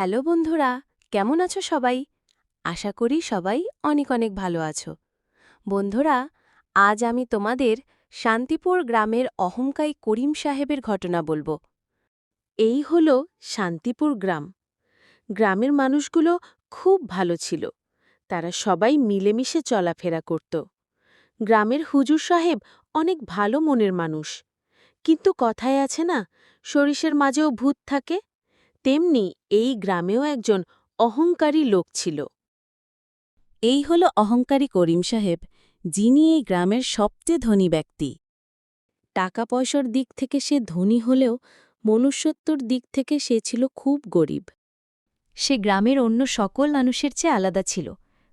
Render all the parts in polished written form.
Hello বন্ধুরা, কেমন আছো সবাই? আশা করি সবাই অনেক অনেক ভালো আছো। বন্ধুরা, আজ আমি তোমাদের শান্তিপুর গ্রামের অহংকারী করিম সাহেবের ঘটনা বলবো। এই হল শান্তিপুর গ্রাম। গ্রামের মানুষগুলো খুব ভালো ছিল। তারা সবাই মিলেমিশে চলাফেরা করত। গ্রামের হুজুর সাহেব অনেক ভালো মনের মানুষ। কিন্তু কথায় আছে না, সরিষের মাঝেও ভূত থাকে। তেমনি এই গ্রামেও একজন অহংকারী লোক ছিল। এই হল অহংকারী করিম সাহেব, যিনি এই গ্রামের সবচেয়ে ধনী ব্যক্তি। টাকা পয়সার দিক থেকে সে ধনী হলেও মনুষ্যত্বর দিক থেকে সে ছিল খুব গরিব। সে গ্রামের অন্য সকল মানুষের চেয়ে আলাদা ছিল।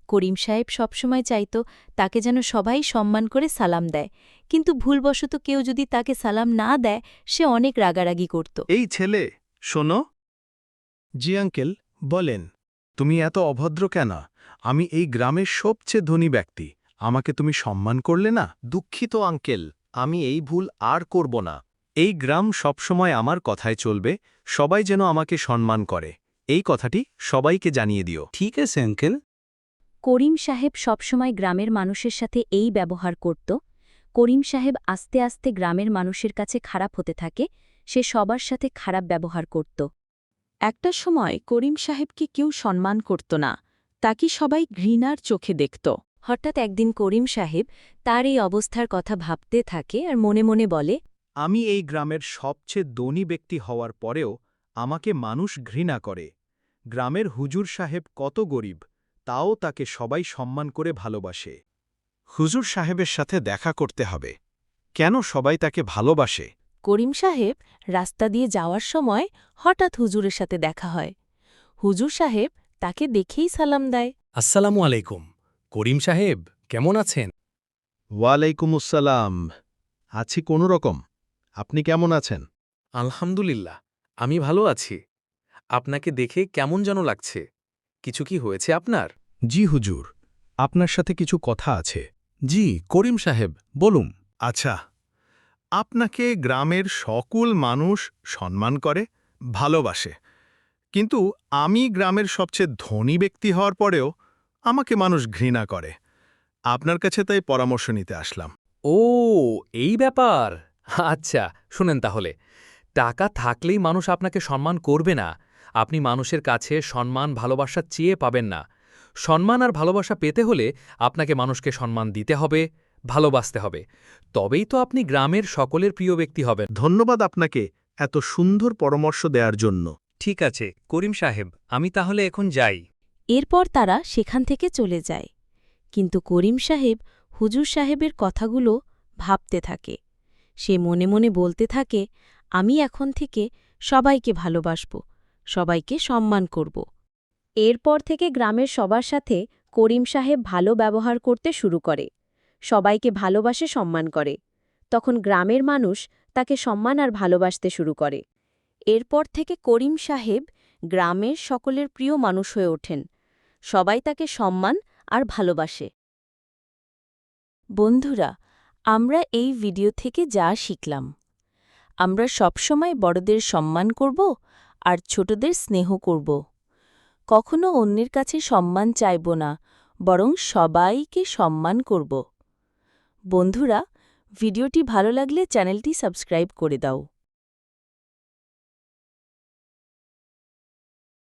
করিম সাহেব সবসময় চাইত তাকে যেন সবাই সম্মান করে সালাম দেয়, কিন্তু ভুলবশত কেউ যদি তাকে সালাম না দেয় সে অনেক রাগারাগি করত। এই ছেলে, শোনো। জি আঙ্কেল, বলেন। তুমি এত অভদ্র কেন? আমি এই গ্রামের সবচেয়ে ধনী ব্যক্তি, আমাকে তুমি সম্মান করলে না। দুঃখিত আঙ্কেল, আমি এই ভুল আর করব না। এই গ্রাম সবসময় আমার কথায় চলবে, সবাই যেন আমাকে সম্মান করে, এই কথাটি সবাইকে জানিয়ে দিও। ঠিক আছে আঙ্কেল। করিম সাহেব সবসময় গ্রামের মানুষের সাথে এই ব্যবহার করত। করিম সাহেব আস্তে আস্তে গ্রামের মানুষের কাছে খারাপ হতে থাকে, সে সবার সাথে খারাপ ব্যবহার করত। একটা সময় করিম সাহেবকে কেউ সম্মান করত না, তাকে সবাই ঘৃণার চোখে দেখত। হঠাৎ একদিন করিম সাহেব তার এই অবস্থার কথা ভাবতে থাকে আর মনে মনে বলে, আমি এই গ্রামের সবচেয়ে ধনী ব্যক্তি হওয়ার পরেও আমাকে মানুষ ঘৃণা করে। গ্রামের হুজুর সাহেব কত গরিব, তাও তাকে সবাই সম্মান করে ভালোবাসে। হুজুর সাহেবের সাথে দেখা করতে হবে। কেন সবাই তাকে ভালোবাসে? করিম সাহেব রাস্তা দিয়ে যাওয়ার সময় হঠাৎ হুজুরের সাথে দেখা হয়। হুজুর সাহেব তাকে দেখেই সালাম দেয়। আসসালামু আলাইকুম। করিম সাহেব, কেমন আছেন? ওয়ালাইকুম আসসালাম। আছি কোনো রকম। আপনি কেমন আছেন? আলহামদুলিল্লাহ, আমি ভালো আছি। আপনাকে দেখে কেমন যেন লাগছে। কিছু কি হয়েছে আপনার? জি হুজুর, আপনার সাথে কিছু কথা আছে। জি, করিম সাহেব, বলুন। আচ্ছা, আপনাকে গ্রামের সকল মানুষ সম্মান করে, ভালোবাসে, কিন্তু আমি গ্রামের সবচেয়ে ধনী ব্যক্তি হওয়ার পরেও আমাকে মানুষ ঘৃণা করে। আপনার কাছে তাই পরামর্শ নিতে আসলাম। ও, এই ব্যাপার। আচ্ছা, শুনেন তাহলে। টাকা থাকলেই মানুষ আপনাকে সম্মান করবে না। আপনি মানুষের কাছে সম্মান ভালোবাসা চেয়ে পাবেন না। সম্মান আর ভালোবাসা পেতে হলে আপনাকে মানুষকে সম্মান দিতে হবে, ভালোবাসতে হবে। তবেই তো আপনি গ্রামের সকলের প্রিয় ব্যক্তি হবেন। ধন্যবাদ আপনাকে এত সুন্দর পরামর্শ দেওয়ার জন্য। ঠিক আছে করিম সাহেব, আমি তাহলে এখন যাই। এরপর তারা সেখান থেকে চলে যায়। কিন্তু করিম সাহেব হুজুর সাহেবের কথাগুলো ভাবতে থাকে। সে মনে মনে বলতে থাকে, আমি এখন থেকে সবাইকে ভালোবাসব, সবাইকে সম্মান করব। এরপর থেকে গ্রামের সবার সাথে করিম সাহেব ভালো ব্যবহার করতে শুরু করে। সবাইকে ভালোবাসে, সম্মান করে। তখন গ্রামের মানুষ তাকে সম্মান আর ভালোবাসতে শুরু করে। এরপর থেকে করিম সাহেব গ্রামের সকলের প্রিয় মানুষ হয়ে ওঠেন। সবাই তাকে সম্মান আর ভালোবাসে। বন্ধুরা, আমরা এই ভিডিও থেকে যা শিখলাম, আমরা সবসময় বড়দের সম্মান করব আর ছোটদের স্নেহ করব। কখনো অন্যের কাছে সম্মান চাইব না, বরং সবাইকে সম্মান করব। বন্ধুরা, ভিডিওটি ভালো লাগলে চ্যানেলটি সাবস্ক্রাইব করে দাও।